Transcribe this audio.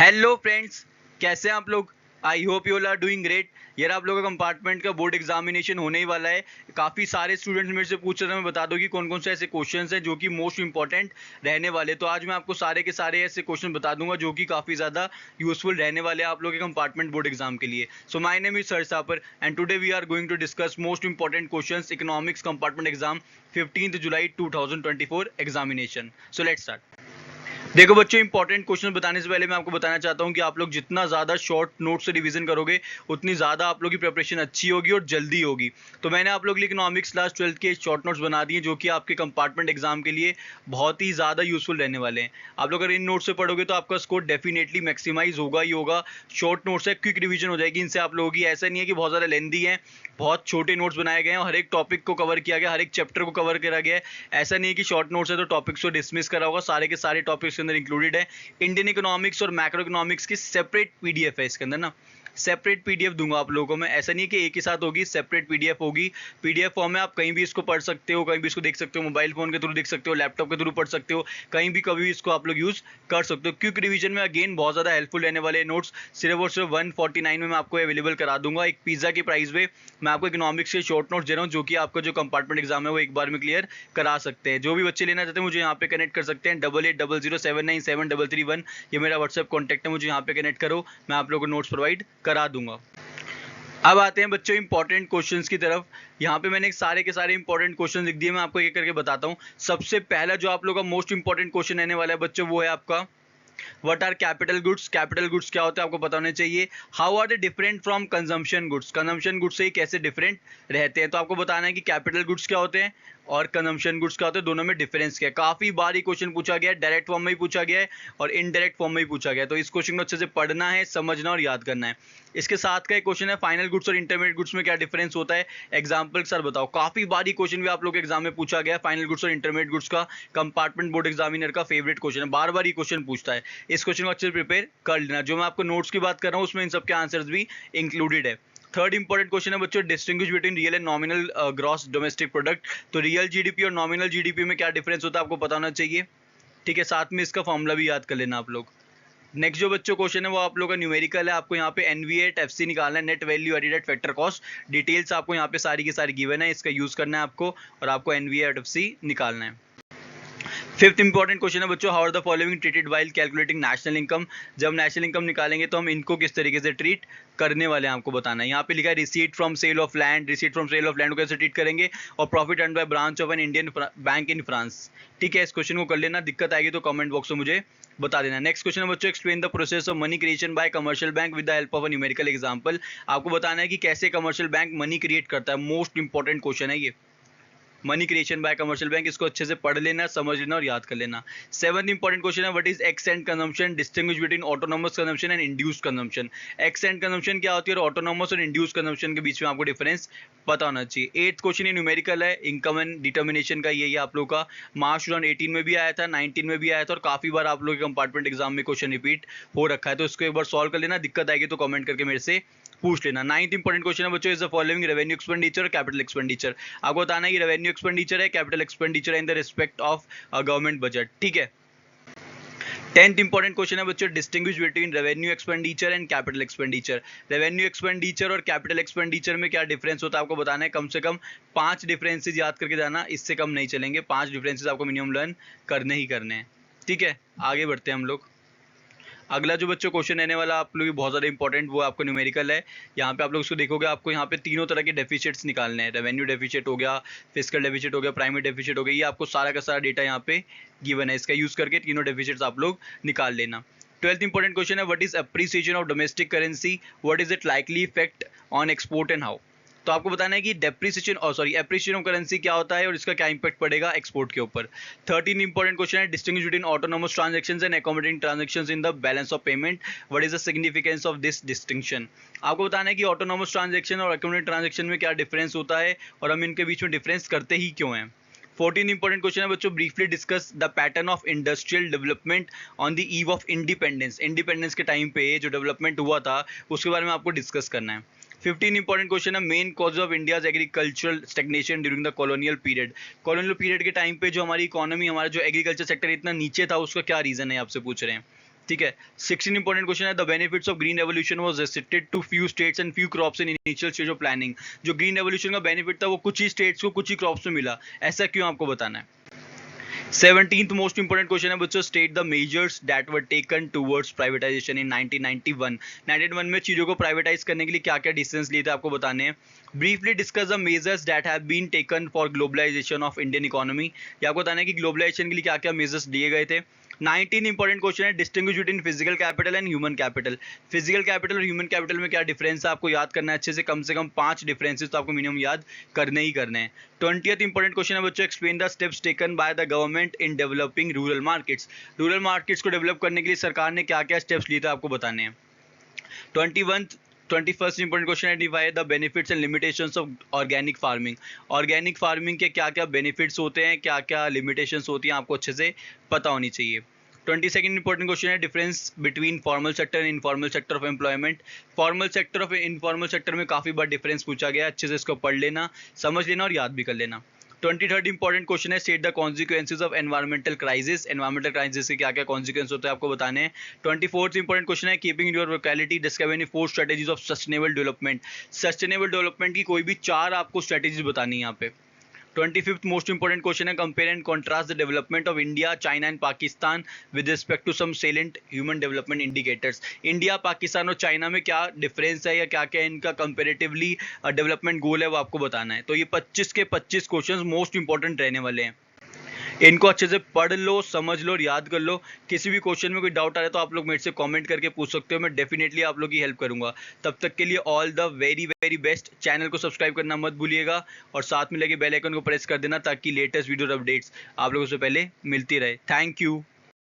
Hello friends, कैसे हैं आप लोग। I hope you all are doing great. यार आप लोगों का कंपार्टमेंट का बोर्ड एग्जामिनेशन होने ही वाला है। काफ़ी सारे स्टूडेंट्स मेरे से पूछ रहे हैं, मैं बता दूं कि कौन कौन से ऐसे क्वेश्चंस हैं जो कि मोस्ट इंपॉर्टेंट रहने वाले। तो आज मैं आपको सारे के सारे ऐसे क्वेश्चन बता दूंगा जो कि काफ़ी ज़्यादा यूजफुल रहने वाले हैं आप लोगों के कंपार्टमेंट बोर्ड एग्जाम के लिए। So my name is sir सापर and today we are going to discuss most important questions economics compartment exam 15 July 2024 examination. So let's start. देखो बच्चों, इंपॉर्टेंट क्वेश्चन बताने से पहले मैं आपको बताना चाहता हूं कि आप लोग जितना ज़्यादा शॉर्ट नोट से रिवीजन करोगे उतनी ज़्यादा आप लोग की प्रिपरेशन अच्छी होगी और जल्दी होगी। तो मैंने आप लोग के लिए इकोनॉमिक्स क्लास 12th के शॉर्ट नोट्स बना दिए जो कि आपके कंपार्टमेंट एग्जाम के लिए बहुत ही ज़्यादा यूजफुल रहने वाले हैं। आप लोग अगर इन नोट्स से पढ़ोगे तो आपका स्कोर डेफिनेटली मैक्सिमाइज होगा ही होगा। शॉर्ट नोट्स है, क्विक रिवीजन हो जाएगी इनसे आप लोगों की। ऐसा नहीं है कि बहुत ज़्यादा लेंदी है, बहुत छोटे नोट्स बनाए गए हैं और हर एक टॉपिक को कवर किया गया, हर एक चैप्टर को कवर करा गया है। ऐसा नहीं है कि शॉर्ट नोट्स है तो टॉपिक्स को डिसमिस करा होगा, सारे के सारे टॉपिक्स के अंदर इंक्लूडेड है। इंडियन इकोनॉमिक्स और मैक्रो इकोनॉमिक्स की सेपरेट पीडीएफ है इसके अंदर ना, सेपरेट पीडीएफ दूंगा आप लोगों को मैं। ऐसा नहीं है कि एक ही साथ होगी, सेपरेट पीडीएफ होगी। पीडीएफ फॉर्म में आप कहीं भी इसको पढ़ सकते हो, कहीं भी इसको देख सकते हो, मोबाइल फोन के थ्रू देख सकते हो, लैपटॉप के थ्रू पढ़ सकते हो, कहीं भी कभी भी इसको आप लोग यूज कर सकते हो। क्विक रिवीजन में अगेन बहुत ज़्यादा हेल्पफुल रहने वाले नोट्स सिर्फ और सिर्फ 149 में मैं आपको अवेलेबल करा दूंगा। एक पिज्जा की प्राइस पे मैं आपको इकोनॉमिक्स के शॉर्ट नोट्स दे रहा हूँ जो कि आपका जो कंपार्टमेंट एग्जाम है वो एक बार में क्लियर करा सकते हैं। जो भी बच्चे लेना चाहते हैं मुझे यहाँ पे कनेक्ट कर सकते हैं 8800797331। ये मेरा व्हाट्सएप कॉन्टैक्ट है, मुझे यहाँ पे कनेक्ट करो, मैं आप लोगों को नोट्स प्रोवाइड करा दूंगा। अब आते हैं बच्चों इंपॉर्टेंट क्वेश्चंस की तरफ। यहाँ पे मैंने सारे के सारे इंपॉर्टेंट क्वेश्चन लिख दिए, मैं आपको एक करके बताता हूँ। सबसे पहला जो आप लोगों का मोस्ट इंपॉर्टेंट क्वेश्चन रहने वाला है बच्चों वो है आपका what are capital goods. Capital goods क्या होता है आपको पता होना चाहिए। How are they different from consumption goods, consumption goods से कैसे डिफरेंट रहते हैं। तो आपको बताना है कि कैपिटल गुड्स क्या होते हैं और कंजम्पशन गुड्स क्या होते हैं, दोनों में डिफरेंस क्या है। काफी बार ये क्वेश्चन पूछा गया है, डायरेक्ट फॉर्म में ही पूछा गया है और इनडायरेक्ट फॉर्म में ही पूछा गया है। तो इस क्वेश्चन को अच्छे से पढ़ना है, समझना और याद करना है। इसके साथ का एक क्वेश्चन है फाइनल गुड्स और इंटरमीडिएट गुड्स में क्या डिफरेंस होता है। एग्जाम्पल सर बताओ। काफी बार ये क्वेश्चन भी आप लोग के एग्जाम में पूछा गया है, फाइनल गुड्स और इंटरमीडिएट गुड्स का कंपार्टमेंट बोर्ड एग्जामिनर का फेवरेट क्वेश्चन है, बार बार ये क्वेश्चन पूछता है। इस क्वेश्चन को अच्छे से प्रिपेयर कर लेना। जो मैं आपको नोट्स की बात कर रहा हूँ उसमें इन सबके आंसर्स भी इंक्लूडेड है। थर्ड इंपॉर्टेंट क्वेश्चन है बच्चों, distinguish between real and nominal gross domestic product. तो रियल जीडीपी और नॉमिनल जीडीपी में क्या डिफरेंस होता है आपको पता होना चाहिए। ठीक है, साथ में इसका फॉर्मूला भी याद कर लेना आप लोग। नेक्स्ट जो बच्चों क्वेश्चन है वो आप लोग का न्यूमेरिकल है। आपको यहाँ पे एनवीएट एफसी निकालना है, net value added at factor cost. Details आपको यहाँ पे सारी की सारी गिवन है, इसका यूज करना है आपको और आपको एनवीएट एफसी निकालना है। फिफ्थ इंपॉर्टेंट क्वेश्चन है बच्चों, how are the following treated while calculating national income. जब नेशनल इनकम निकालेंगे तो हम इनको किस तरीके से ट्रीट करने वाले हैं आपको बताना है। यहाँ पे लिखा है receipt from sale of land. Receipt from sale of land को कैसे ट्रीट करेंगे, और profit earn by branch of an Indian bank in France. ठीक है, इस क्वेश्चन को कर लेना, दिक्कत आएगी तो कमेंट बॉक्स में मुझे बता देना। नेक्स्ट क्वेश्चन है बच्चों, explain the process of money creation bye commercial bank with the help of a numerical example. आपको बताना है कि कैसे कमर्शियल बैंक मनी क्रिएट करता है। मोस्ट इंपॉर्टेंट क्वेश्चन है ये, money creation bye commercial bank. इसको अच्छे से पढ़ लेना, समझ लेना और याद कर लेना। सेवंथ इंपॉर्टेंट क्वेश्चन है, what is x and consumption, distinguish between autonomous consumption and induced consumption. X and consumption क्या होती है और ऑटोनोमस और इंड्यूस्ड कंजम्पशन के बीच में आपको डिफरेंस पता होना चाहिए। एट्थ क्वेश्चन ये न्यूमेरिकल है, इनकम एंड डिटर्मिनेशन का। ये आप लोग का मार्च 2018 में भी आया था, 19 में भी आया था और काफी बार आप लोग के कंपार्टमेंट एग्जाम में क्वेश्चन रिपीट हो रखा है। तो इसको एक बार सॉल्व कर लेना, दिक्कत आएगी तो कमेंट करके मेरे से पूछ लेना। नाइन्थ इंपॉर्टेंट क्वेश्चन है बच्चों, is the following revenue expenditure और कैपिटल एक्सपेंडिचर। आपको बताना है कि रेवेन्यू एक्सपेंडिचर है, capital expenditure in the respect of government budget. ठीक है। टेंथ इंपॉर्टेंट क्वेश्चन है बच्चों, distinguish between revenue expenditure and capital expenditure. Revenue expenditure और कैपिटल एक्सपेंडिचर में क्या डिफरेंस होता है आपको बताना है। कम से कम 5 डिफरेंसेस याद करके जाना, इससे कम नहीं चलेंगे। 5 डिफरेंसेस आपको मिनिमम लर्न करने ही करने हैं। ठीक है, आगे बढ़ते हैं हम लोग। अगला जो बच्चों क्वेश्चन रहने वाला आप लोग बहुत ज़्यादा इंपॉर्टेंट, वो आपको न्यूमेरिकल है। यहाँ पे आप लोग उसको देखोगे, आपको यहाँ पे तीनों तरह के डेफिसिट्स निकालने हैं। रेवेन्यू डेफिसिट हो गया, फिस्कल डेफिसिट हो गया, प्राइमरी डेफिसिट हो गया। ये आपको सारा का सारा डेटा यहाँ पे गिवन है, इसका यूज करके तीनों डेफिसिट्स आप लोग निकाल लेना। ट्वेल्थ इंपॉर्टेंट क्वेश्चन है, what is appreciation of domestic currency, what is it likely effect on export and how. तो आपको बताना है कि डेप्रिसिएशन और एप्रिसिएशन ऑफ करेंसी क्या होता है और इसका क्या इंपैक्ट पड़ेगा एक्सपोर्ट के ऊपर। 13 इंपॉर्टेंट क्वेश्चन है, distinguish between autonomous transactions and accommodating transactions in the balance of payment, what is the significance of this distinction. आपको बताना है कि ऑटोनोमस ट्रांजैक्शन और अकोमोडेटिंग ट्रांजैक्शन में क्या डिफरेंस होता है और हम इनके बीच में डिफरेंस करते ही क्यों हैं। 14 इंपॉर्टेंट क्वेश्चन है बच्चों, briefly discuss the pattern of industrial development on the eve of independence. Independence के टाइम पे जो डेवलपमेंट हुआ था उसके बारे में आपको डिस्कस करना है। 15 इंपॉर्टेंट क्वेश्चन है, main cause of India's agricultural stagnation during the colonial period. Colonial period के टाइम पे जो हमारी इकोनॉमी, हमारा जो एग्रीकल्चर सेक्टर इतना नीचे था, उसका क्या रीजन है आपसे पूछ रहे हैं। ठीक है। 16 इंपॉर्टेंट क्वेश्चन है, the benefits of green revolution was restricted to few states and few crops in initial stage of planning. जो ग्रीन रेवोल्यूशन का बेनिफिट था वो कुछ ही स्टेट्स को कुछ ही क्रॉप्स में मिला, ऐसा क्यों आपको बताना है। 17th मोस्ट इंपोर्टेंट क्वेश्चन है बच्चों, state the measures that were taken towards privatisation in 1991। 91 में चीजों को प्राइवेटाइज करने के लिए क्या क्या डिसीजंस लिए थे आपको बताने हैं। Briefly discuss the measures that have been taken for globalisation of Indian economy. ये आपको बताना है कि ग्लोबलाइजेशन के लिए क्या क्या मेजर्स लिए गए थे। 19 इंपॉर्टेंट क्वेश्चन है, distinguish between physical capital and human capital. Physical capital और ह्यूमन कैपिटल में क्या डिफरेंस है आपको याद करना है अच्छे से कम 5 डिफरेंसेस तो आपको मिनिमम याद करने ही करने हैं। 20th इंपॉर्टेंट क्वेश्चन है बच्चों, explain the steps taken by the government in developing rural markets. Rural markets को डेवलप करने के लिए सरकार ने क्या क्या स्टेप्स लिए थे आपको बताने हैं। 21st important question, identify the benefits and limitations of organic farming. Organic farming के क्या क्या बेनिफिट्स होते हैं, क्या क्या लिमिटेशंस होती हैं, आपको अच्छे से पता होनी चाहिए। 22nd इंपॉर्टेंट क्वेश्चन है, difference between formal sector and informal sector of employment. Formal sector और इनफॉर्मल सेक्टर में काफी बार डिफरेंस पूछा गया, अच्छे से इसको पढ़ लेना, समझ लेना और याद भी कर लेना। 23rd इंपॉर्टेंट क्वेश्चन है, state the consequences of environmental crisis. Environmental crisis से क्या क्या कॉन्सिक्वेंस होते हैं आपको बताने हैं। 24th इंपॉर्टेंट क्वेश्चन है, keeping your vocality discover any 4 strategies of sustainable development. Sustainable development की कोई भी 4 आपको स्ट्रेटेजीज बतानी है यहाँ पे। 25th मोस्ट इंपॉर्टेंट क्वेश्चन है, compare and contrast the development of India, China and Pakistan with respect to some salient human development indicators. India, Pakistan और चाइना में क्या डिफरेंस है या क्या क्या इनका कंपेरेटिवली डेवलपमेंट गोल है वो आपको बताना है। तो ये 25 के 25 क्वेश्चन मोस्ट इंपॉर्टेंट रहने वाले हैं, इनको अच्छे से पढ़ लो, समझ लो और याद कर लो। किसी भी क्वेश्चन में कोई डाउट आ रहा है तो आप लोग मेरे से कमेंट करके पूछ सकते हो, मैं डेफिनेटली आप लोग की हेल्प करूंगा। तब तक के लिए all the very very best. Channel को सब्सक्राइब करना मत भूलिएगा और साथ में लगे बेल आइकन को प्रेस कर देना ताकि लेटेस्ट वीडियो अपडेट्स आप लोगों से पहले मिलती रहे। Thank you.